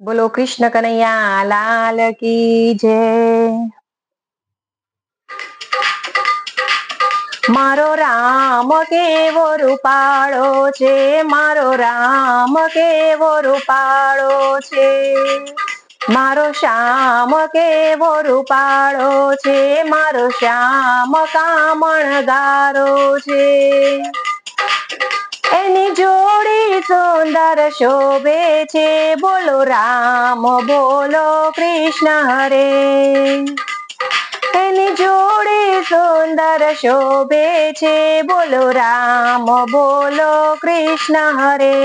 બોલો કૃષ્ણ કનૈયા લાલ કી જય। મારો રામ કેવો રૂપાળો છે, મારો રામ કેવો રૂપાળો છે, મારો શ્યામ કેવો રૂપાળો છે, મારો શ્યામ કામણગારો છે। એની જોડી સુંદર શોભે છે, બોલો રામ બોલો કૃષ્ણ હરે। એની જોડી સુંદર શોભે છે, બોલો રામ બોલો કૃષ્ણ હરે।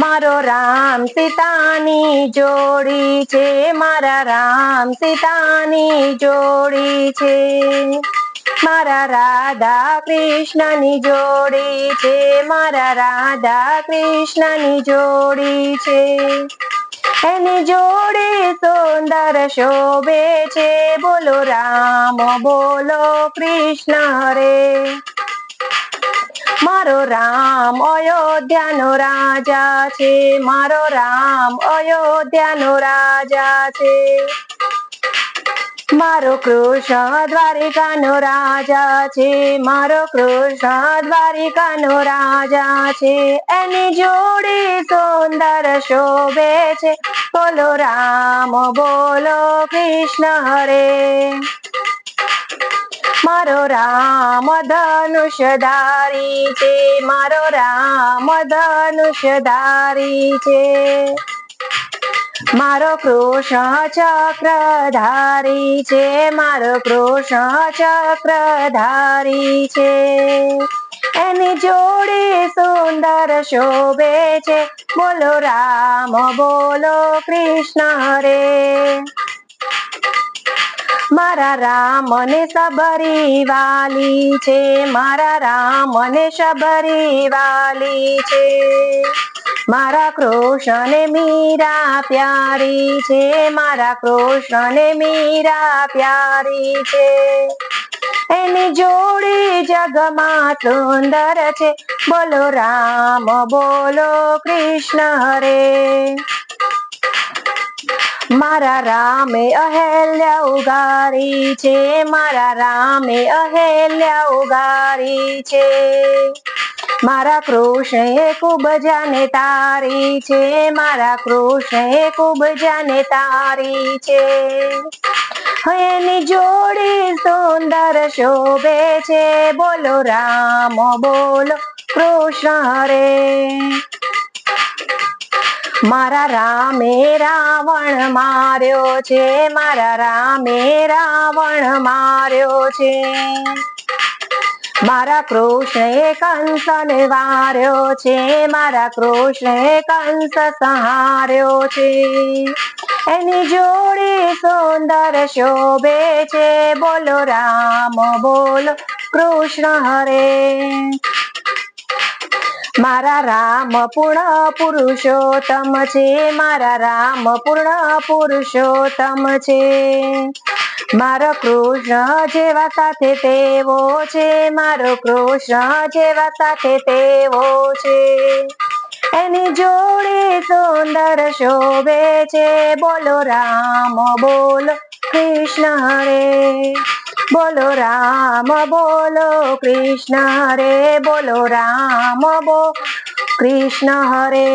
મારો રામ સીતાની જોડી છે, મારા રામ સીતાની જોડી છે, મારા રાધા કૃષ્ણની જોડી છે, મારા રાધા કૃષ્ણની જોડી છે। એની જોડી સુંદર શોભે છે, બોલો રામ બોલો કૃષ્ણ હરે। મારો રામ અયોધ્યાનો રાજા છે, મારો રામ અયોધ્યાનો રાજા છે, મારો કૃષ્ણ દ્વારિકાનો રાજા છે, મારો કૃષ્ણ દ્વારિકાનો રાજા છે। એની જોડી સુંદર શોભે છે, બોલો રામ બોલો કૃષ્ણ હરે। મારો રામ ધનુષધારી છે, મારો રામ ધનુષધારી છે, મારો કૃષ્ણ ચક્રધારી છે, મારો કૃષ્ણ ચક્રધારી છે। એની જોડી સુંદર શોભે છે, બોલો રામ બોલો કૃષ્ણ હરે। મારા રામને સબરી વાલી છે, મારા રામને સબરી વાલી છે, મારા કૃષ્ણને મીરા પ્યારી છે, મારા કૃષ્ણને મીરા પ્યારી છે। એની જોડી જગમાં સુંદર છે, બોલો રામ બોલો કૃષ્ણ હરે। મારા રામે અહેલ્યા ઉગારી છે, મારા રામે અહેલ્યા ઉગારી છે, મારા કૃષ્ણએ કુબજાને તારી છે, મારા કૃષ્ણએ કુબજાને તારી છે। એની જોડી સુંદર શોભે છે, બોલો રામ બોલો કૃષ્ણ હરે। મારા રામે રાવણ માર્યો છે, મારા રામે રાવણ માર્યો છે, મારા કૃષ્ણએ કંસને વાર્યો છે, મારા કૃષ્ણએ કંસ સંહાર્યો છે। એની જોડી સુંદર શોભે છે, બોલો રામ બોલો કૃષ્ણ હરે। મારા રામ પૂર્ણ પુરુષોત્તમ છે, મારા રામ પૂર્ણ પુરુષોત્તમ છે, મારો કૃષ્ણ જેવા સાથે તેવો છે, મારો કૃષ્ણ જેવા સાથે તેવો છે। એની જોડી સુંદર શોભે છે, બોલો રામ બોલો કૃષ્ણ હરે। બોલો રામ બોલો કૃષ્ણ હરે, બોલો રામ બોલો કૃષ્ણ હરે।